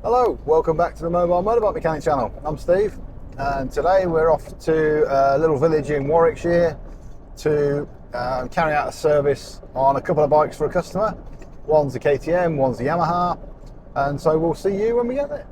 Hello, welcome back to the Mobile Motorbike Mechanic channel. I'm Steve, and today we're off to a little village in Warwickshire to carry out a service on a couple of bikes for a customer. One's a KTM, one's a Yamaha, and so we'll see you when we get there.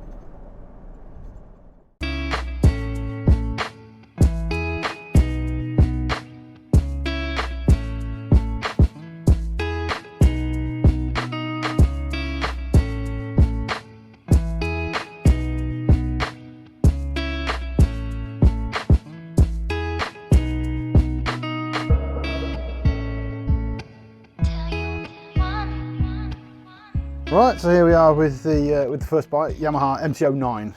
Right, so here we are with the first bike, Yamaha MT09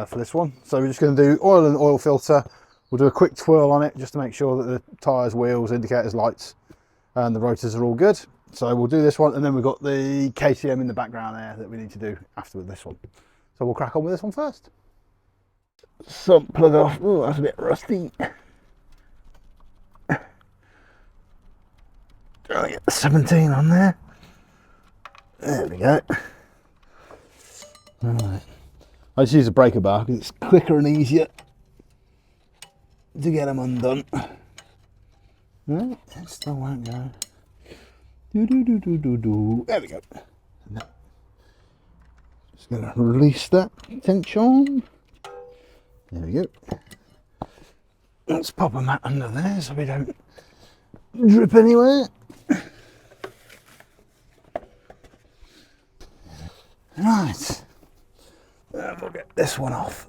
for this one. So we're just going to do oil and oil filter. We'll do a quick twirl on it just to make sure that the tyres, wheels, indicators, lights and the rotors are all good. So we'll do this one, and then we've got the KTM in the background there that we need to do after with this one. So we'll crack on with this one first. Sump plug off. Oh, that's a bit rusty. Trying to get the 17 on there. There we go. Right. I just use a breaker bar because it's quicker and easier to get them undone. Right, it still won't go. There we go. Just going to release that tension. There we go. Let's pop a mat under there so we don't drip anywhere. Right, and we'll get this one off.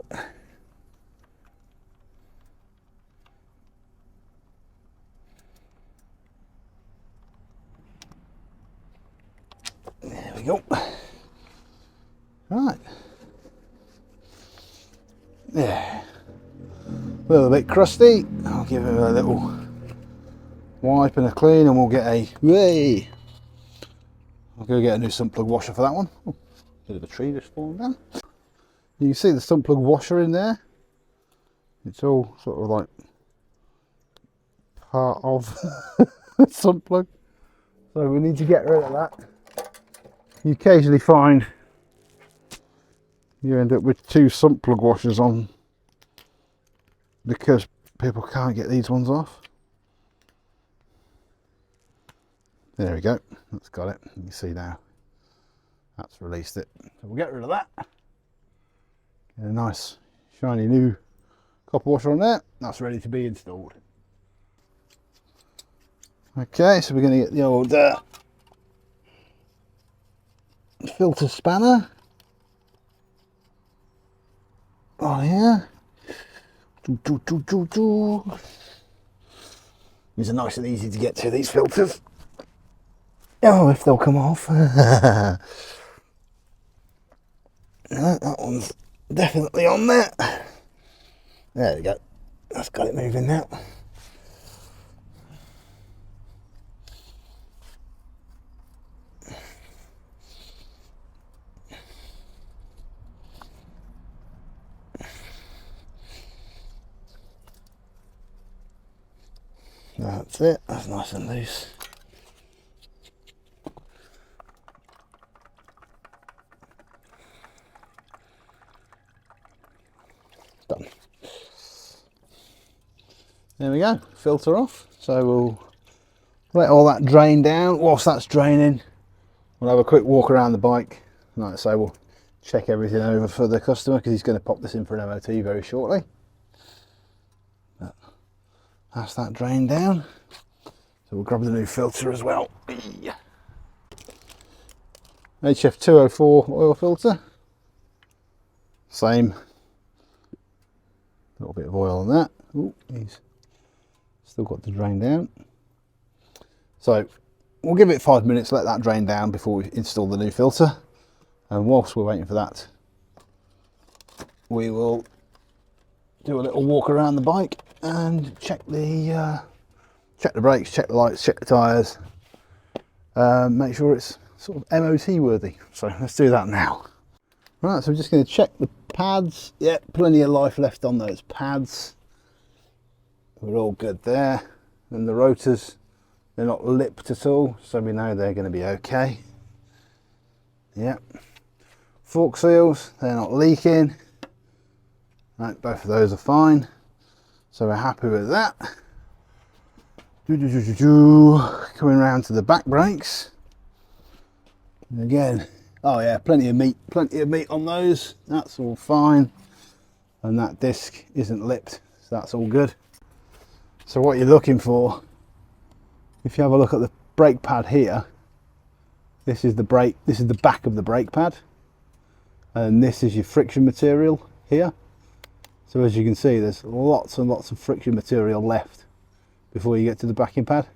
There we go. Right. There. A little bit crusty. I'll give it a little wipe and a clean, and we'll get a. Way. I'll go get a new sump plug washer for that one. Oh. Bit of a tree just falling down. You can see the sump plug washer in there. It's all sort of like part of the sump plug. So we need to get rid of that. You occasionally find you end up with two sump plug washers on because people can't get these ones off. There we go. That's got it. You can see now. That's released it. So we'll get rid of that. Get a nice shiny new copper washer on there. That's ready to be installed. Okay, so we're going to get the old filter spanner on here. These are nice and easy to get to, these filters. Oh, if they'll come off. No, that one's definitely on there. There we go. That's got it moving now. That's it. That's nice and loose. Done. There we go, filter off. So we'll let all that drain down. Whilst that's draining, we'll have a quick walk around the bike. Like I say, we'll check everything over for the customer because he's going to pop this in for an MOT very shortly. But that's that drain down. So we'll grab the new filter as well. HF204 oil filter. Same. A little bit of oil on that. Ooh, he's still got to drain down. So we'll give it 5 minutes, let that drain down before we install the new filter. And whilst we're waiting for that, we will do a little walk around the bike and check the brakes, check the lights, check the tyres, make sure it's sort of MOT worthy. So let's do that now. Right, so we're just going to check the pads. Yeah, plenty of life left on those pads. We're all good there. And the rotors, they're not lipped at all, so we know they're going to be okay. Yeah. fork seals, they're not leaking. Right, both of those are fine. So we're happy with that. Coming around to the back brakes. And again, oh yeah, plenty of meat on those. That's all fine. And that disc isn't lipped, so that's all good. So what you're looking for, if you have a look at the brake pad here, this is the back of the brake pad, and this is your friction material here. So as you can see, there's lots and lots of friction material left before you get to the backing pad.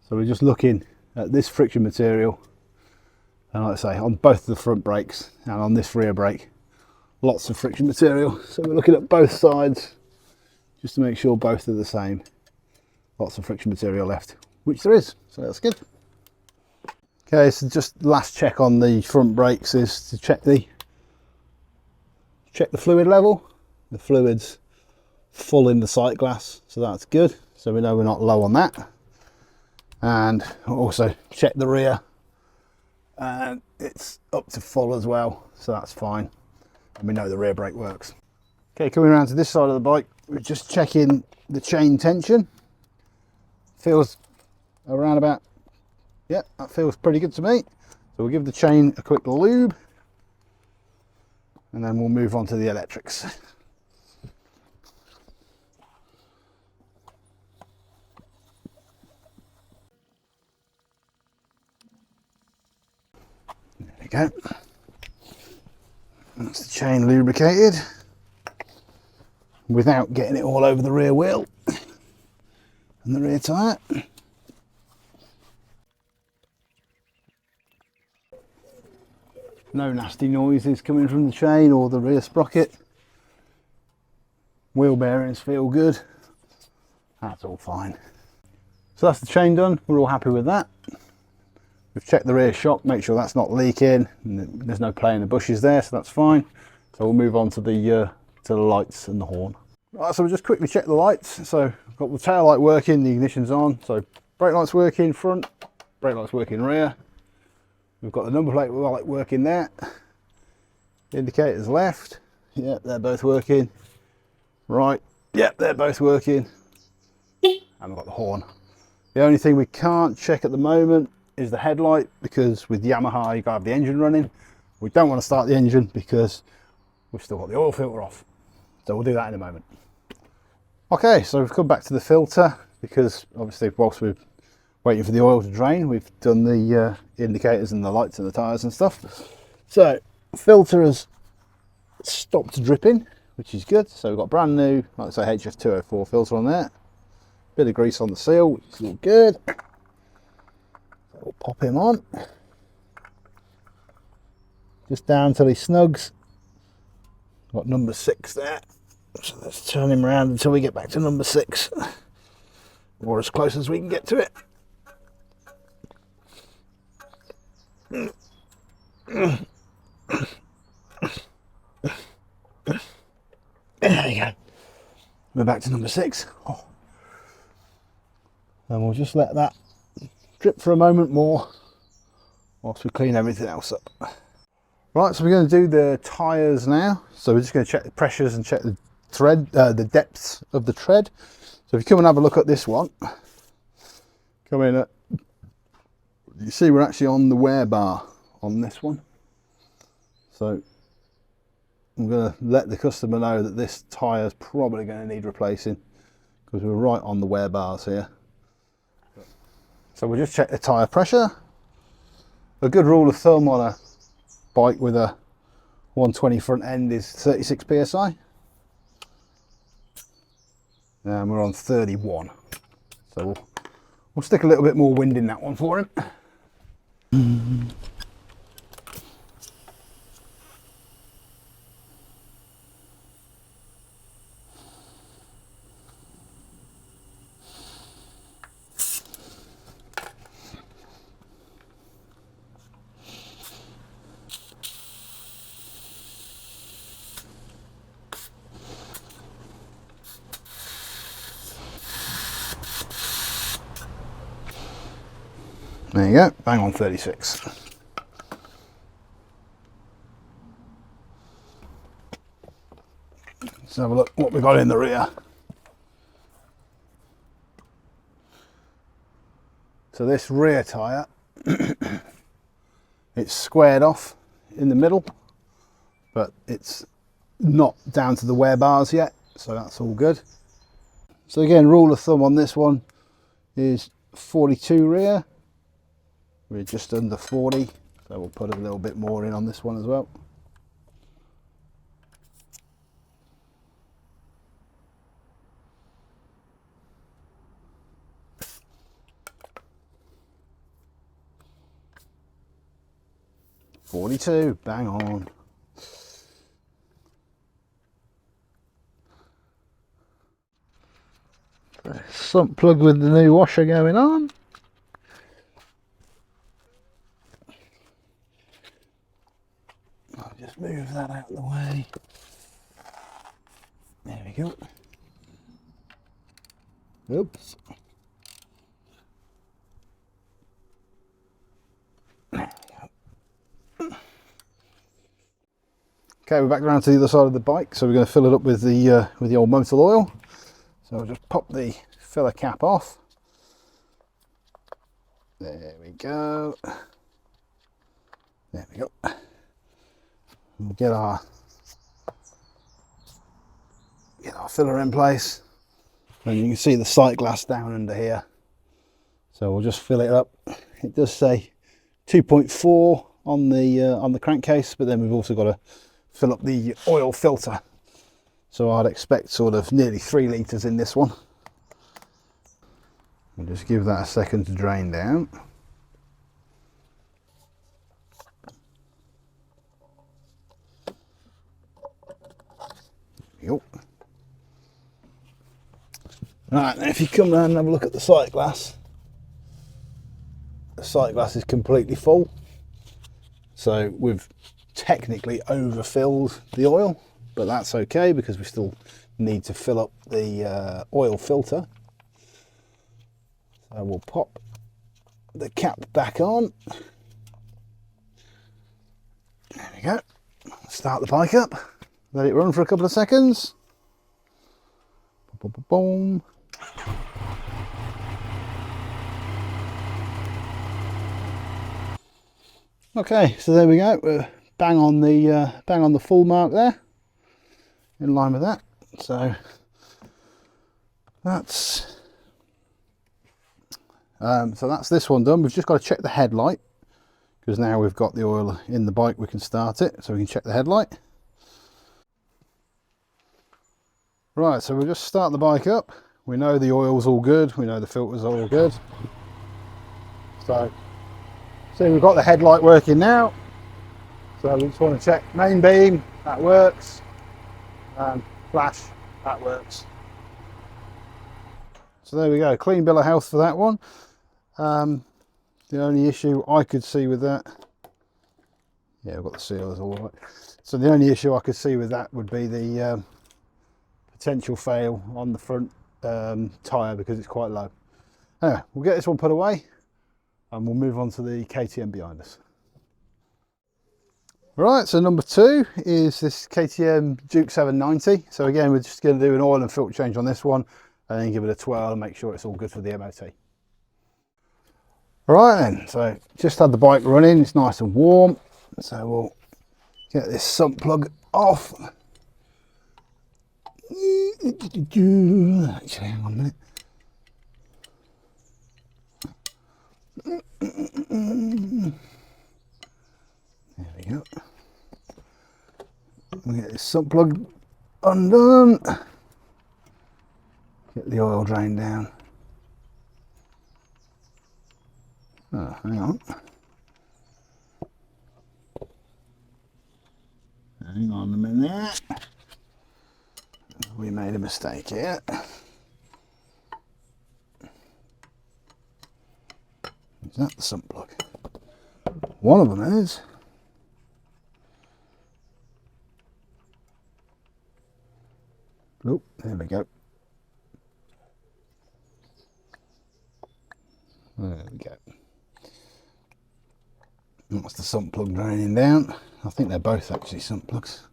So we're just looking at this friction material, and like I say, on both the front brakes and on this rear brake, lots of friction material. So we're looking at both sides just to make sure both are the same. Lots of friction material left, which there is, so that's good. Okay, so just last check on the front brakes is to check the fluid level. The fluid's full in the sight glass, so that's good. So we know we're not low on that. And also check the rear, and it's up to full as well, so that's fine. And we know the rear brake works. Okay, coming around to this side of the bike, we're just checking the chain tension. Feels around about, yeah, that feels pretty good to me. So we'll give the chain a quick lube, and then we'll move on to the electrics. There we go. That's the chain lubricated without getting it all over the rear wheel and the rear tyre. No nasty noises coming from the chain or the rear sprocket. Wheel bearings feel good. That's all fine. So that's the chain done. We're all happy with that. We've checked the rear shock, make sure that's not leaking, and there's no play in the bushes there, so that's fine. So we'll move on to the lights and the horn. Right, so we'll just quickly check the lights. So we've got the tail light working, the ignition's on, so brake light's working front, brake light's working rear. We've got the number plate light working there. Indicators left, yeah, they're both working. Right, yeah, they're both working. And we've got the horn. The only thing we can't check at the moment is the headlight, because with Yamaha you gotta have the engine running. We don't want to start the engine because we've still got the oil filter off, so we'll do that in a moment. Okay, so we've come back to the filter because obviously whilst we're waiting for the oil to drain, we've done the indicators and the lights and the tyres and stuff. So filter has stopped dripping, which is good. So we've got brand new, like I say, HF204 filter on there. Bit of grease on the seal, which is all good. We'll pop him on, just down till he snugs. Got number 6 there, so let's turn him around until we get back to number 6, or as close as we can get to it. There you go. We're back to number 6. Oh. And we'll just let that drip for a moment more whilst we clean everything else up. Right, so we're going to do the tyres now. So we're just going to check the pressures and check the tread, the depths of the tread. So if you come and have a look at this one, come in at, you see we're actually on the wear bar on this one. So I'm going to let the customer know that this tyre is probably going to need replacing, because we're right on the wear bars here. So we'll just check the tyre pressure. A good rule of thumb on a bike with a 120 front end is 36 psi. And we're on 31. So we'll stick a little bit more wind in that one for him. There you go, bang on 36. Let's have a look what we got in the rear. So this rear tyre, it's squared off in the middle, but it's not down to the wear bars yet, so that's all good. So again, rule of thumb on this one is 42 rear. We're just under 40, so we'll put a little bit more in on this one as well. .42, bang on. Sump plug with the new washer going on. I'll just move that out of the way. There we go. Oops. Okay, we're back around to the other side of the bike, so we're going to fill it up with the old motor oil. So I'll just pop the filler cap off. There we go. There we go. We'll get our filler in place, and you can see the sight glass down under here. So we'll just fill it up. It does say 2.4 on the crankcase, but then we've also got to fill up the oil filter. So I'd expect sort of nearly 3 litres in this one. We'll just give that a second to drain down. There we go. Right, now if you come round and have a look at the sight glass, the sight glass is completely full. So we've technically overfilled the oil, but that's okay because we still need to fill up the oil filter. So we'll pop the cap back on. There we go. Start the bike up, let it run for a couple of seconds. Boom, boom, boom. Okay, so there we go. We're bang on the full mark there, in line with that. So that's this one done. We've just got to check the headlight, because now we've got the oil in the bike, we can start it, so we can check the headlight. Right, so we'll just start the bike up. We know the oil's all good, we know the filter's all good. So we've got the headlight working now. So we just want to check main beam, that works, and flash, that works. So there we go, clean bill of health for that one. The only issue I could see with that, yeah, we've got the sealers all right. So the only issue I could see with that would be the potential fail on the front tyre, because it's quite low. Anyway, we'll get this one put away and we'll move on to the KTM behind us. Right, so number 2 is this KTM Duke 790. So again, we're just going to do an oil and filter change on this one, and then give it a twirl and make sure it's all good for the MOT. Right then, so just had the bike running, it's nice and warm. So we'll get this sump plug off. Actually, hang on a minute. There we go. We'll get this sump plug undone. Get the oil drain down. Oh, hang on. Hang on a minute. We made a mistake here. Is that the sump plug? One of them is. Oh, there we go. There we go. That's the sump plug draining down. I think they're both actually sump plugs.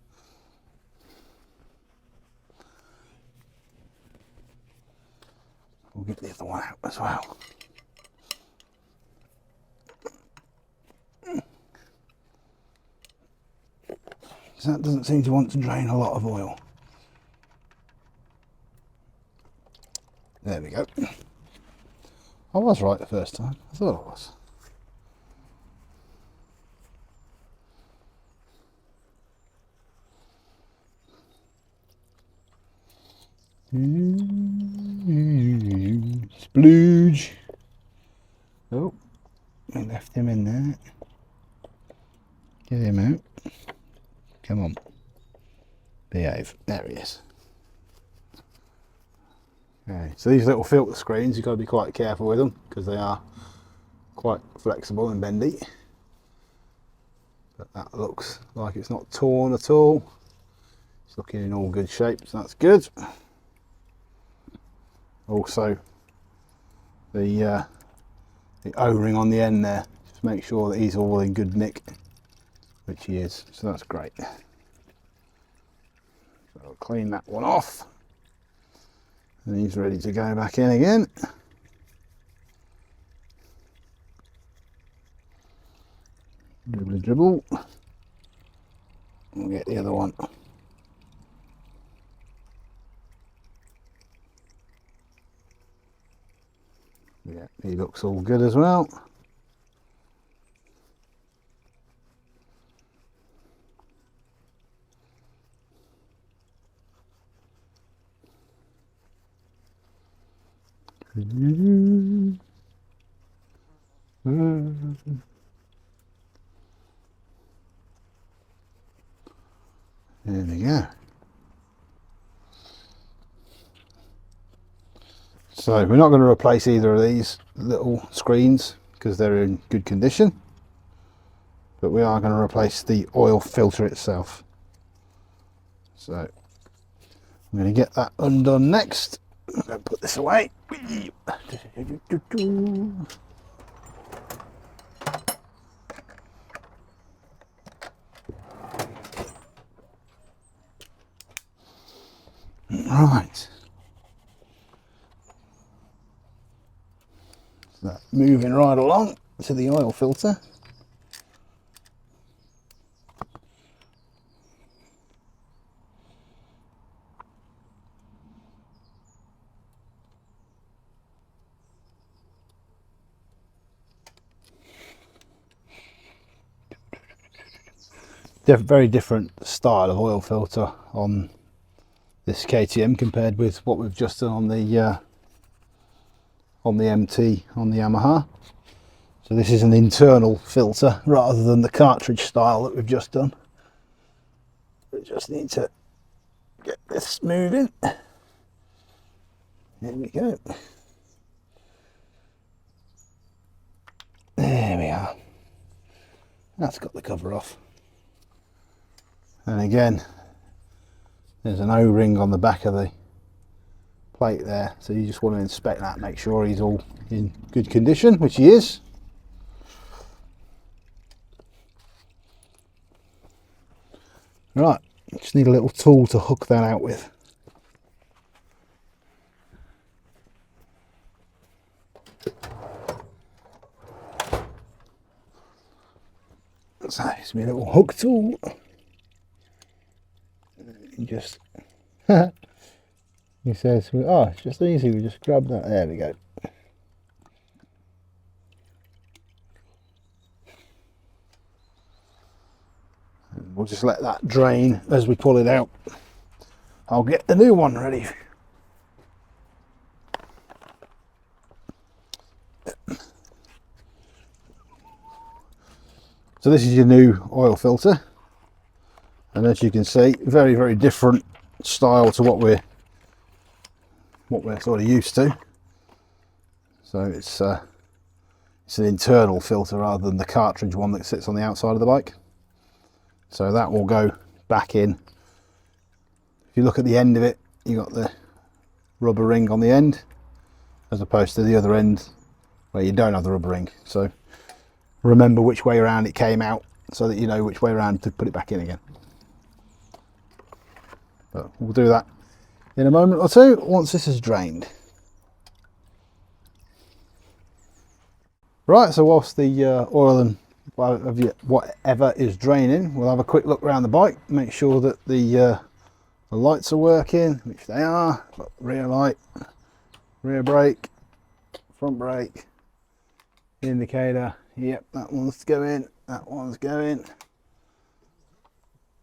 We'll get the other one out as well. So that doesn't seem to want to drain a lot of oil. There we go. I was right the first time. I thought I was. Splooge. Oh, I left him in there. Get him out. Come on. Behave. There he is. Okay, so these little filter screens, you've got to be quite careful with them because they are quite flexible and bendy. But that looks like it's not torn at all. It's looking in all good shape, so that's good. Also, the O-ring on the end there, just make sure that he's all in good nick, which he is, so that's great. So I'll clean that one off, and he's ready to go back in again. Dribble dribble. We'll get the other one. Yeah, he looks all good as well. There we go. So we're not going to replace either of these little screens because they're in good condition, but we are going to replace the oil filter itself. So I'm going to get that undone next. I'm going to put this away. Right. So moving right along to the oil filter. Very different style of oil filter on this KTM compared with what we've just done on the MT on the Yamaha. So this is an internal filter rather than the cartridge style that we've just done. We just need to get this moving. There we go. There we are. That's got the cover off. And again, there's an O-ring on the back of the plate there, so you just want to inspect that, make sure he's all in good condition, which he is. Right, just need a little tool to hook that out with. So it's my little hook tool. And just he says, oh, it's just easy, we just grab that. There we go. And we'll just let that drain as we pull it out. I'll get the new one ready. So this is your new oil filter, and as you can see, very, very different style to what we're sort of used to. So it's an internal filter rather than the cartridge one that sits on the outside of the bike. So that will go back in. If you look at the end of it, you got the rubber ring on the end, as opposed to the other end where you don't have the rubber ring. So remember which way around it came out so that you know which way around to put it back in again. But we'll do that in a moment or two once this is drained. Right, so whilst the oil and whatever is draining, we'll have a quick look around the bike, make sure that the lights are working, which they are. Got rear light, rear brake, front brake, indicator. Yep, that one's going, that one's going,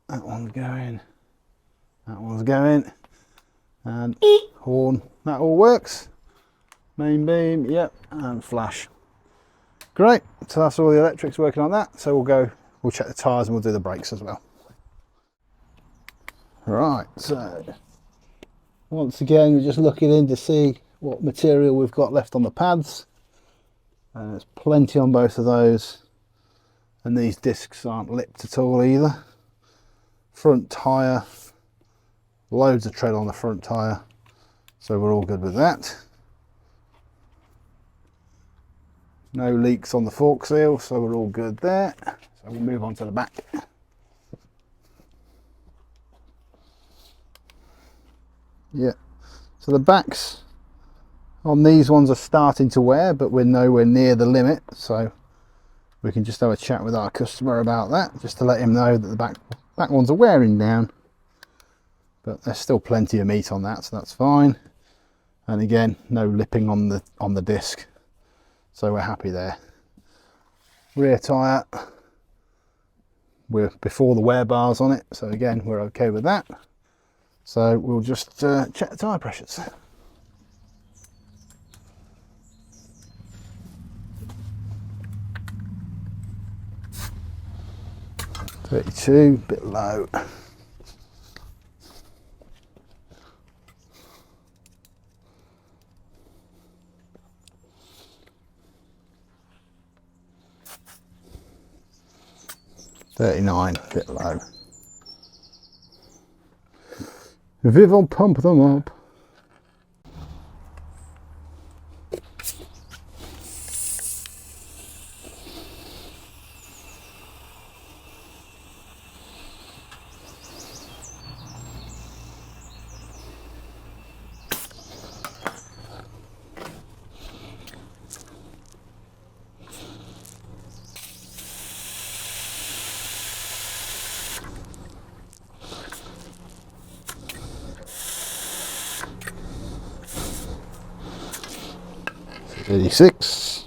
that one's going, that one's going, and horn. That all works. Main beam, yep, and flash. Great, so that's all the electrics working on that. So we'll check the tyres and we'll do the brakes as well. Right, so once again we're just looking in to see what material we've got left on the pads. And there's plenty on both of those. And these discs aren't lipped at all either. Front tyre, loads of tread on the front tyre. So we're all good with that. No leaks on the fork seal, so we're all good there. So we'll move on to the back. Yeah, so the backs on these ones are starting to wear, but we're nowhere near the limit, so we can just have a chat with our customer about that, just to let him know that the back ones are wearing down, but there's still plenty of meat on that, so that's fine. And again, no lipping on the disc, so we're happy there. Rear tyre, we're before the wear bars on it, so again we're okay with that. So we'll just check the tyre pressures. .32, bit low. .39, bit low. Viv will pump them up. .36.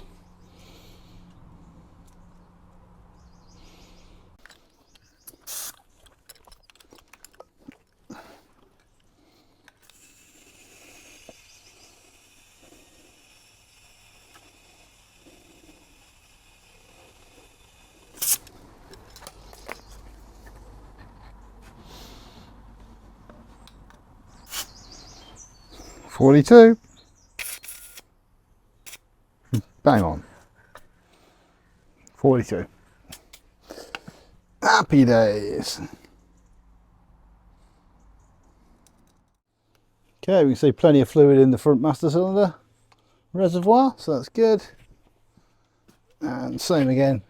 .42. Bang on. 42. Happy days. Okay, we can see plenty of fluid in the front master cylinder reservoir, so that's good. And same again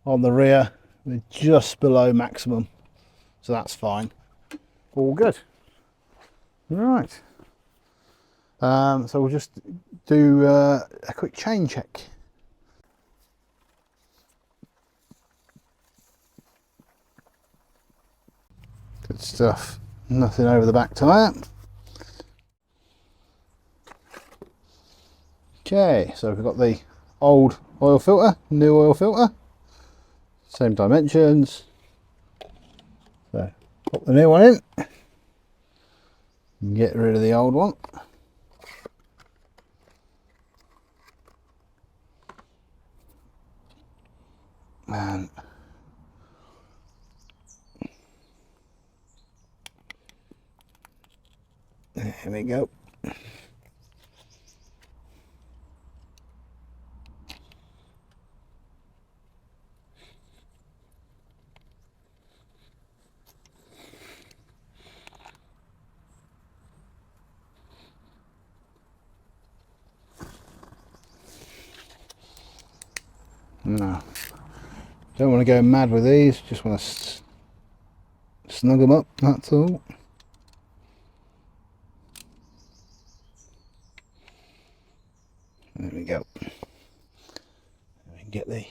on the rear, we're just below maximum, so that's fine. All good. Right. So we'll just do a quick chain check. Good stuff. Nothing over the back tyre. Okay, so we've got the old oil filter, new oil filter, same dimensions. So pop the new one in and get rid of the old one. And there we go. No, don't want to go mad with these, just want to snug them up, that's all. There we go. Get the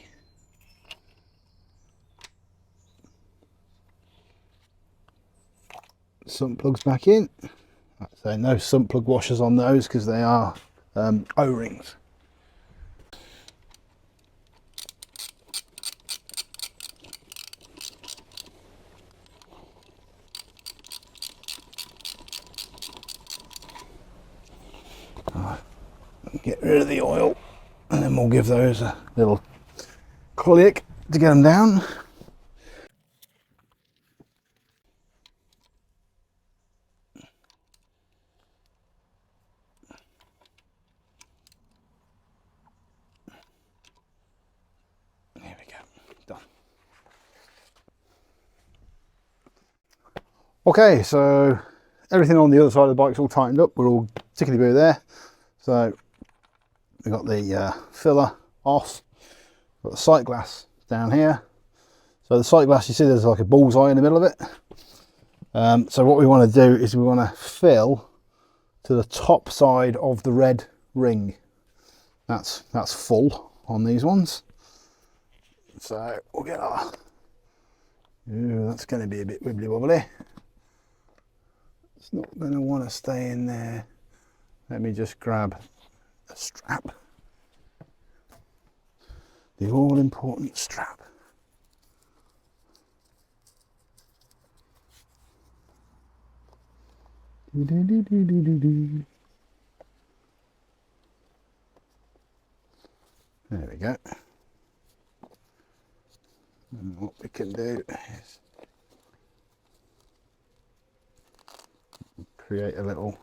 sump plugs back in. So no sump plug washers on those because they are O-rings. Get rid of the oil and then we'll give those a little click to get them down. There we go, done. Okay, so everything on the other side of the bike's all tightened up. We're all tickety-boo there. So we've got the filler off, got the sight glass down here. So the sight glass, you see there's like a bullseye in the middle of it. So what we want to do is we want to fill to the top side of the red ring. That's full on these ones. So we'll get our, ooh, that's going to be a bit wibbly wobbly. It's not going to want to stay in there. Let me just grab a strap. The all important strap. There we go. And what we can do is create a little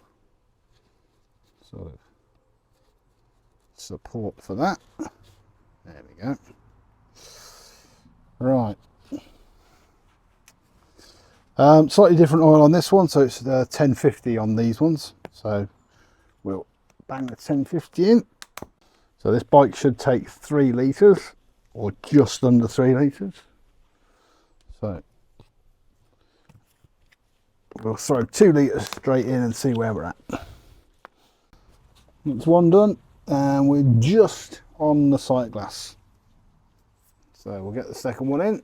sort of support for that. There we go. Right. Slightly different oil on this one, so it's 1050 on these ones. So we'll bang the 1050 in. So this bike should take 3 litres or just under 3 litres. So we'll throw 2 litres straight in and see where we're at. That's one done, and we're just on the sight glass. So we'll get the second one in.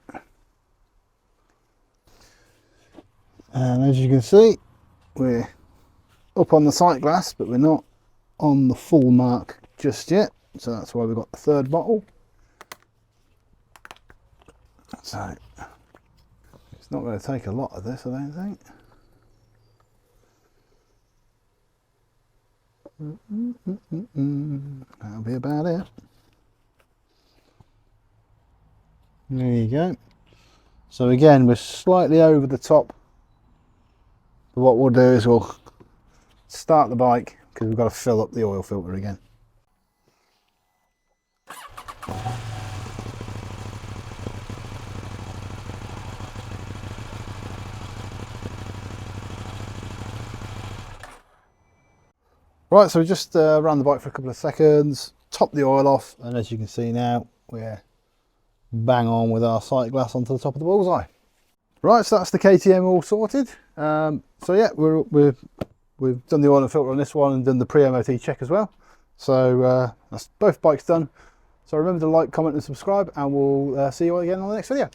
And as you can see, we're up on the sight glass, but we're not on the full mark just yet. So that's why we've got the third bottle. So it's not going to take a lot of this, I don't think. That'll be about it. There you go. So again, we're slightly over the top. But what we'll do is we'll start the bike because we've got to fill up the oil filter again. Right, so we just ran the bike for a couple of seconds, topped the oil off, and as you can see now, we're bang on with our sight glass onto the top of the bullseye. Right, so that's the KTM all sorted. So yeah, we've done the oil and filter on this one and done the pre-MOT check as well. So that's both bikes done. So remember to like, comment and subscribe, and we'll see you all again on the next video.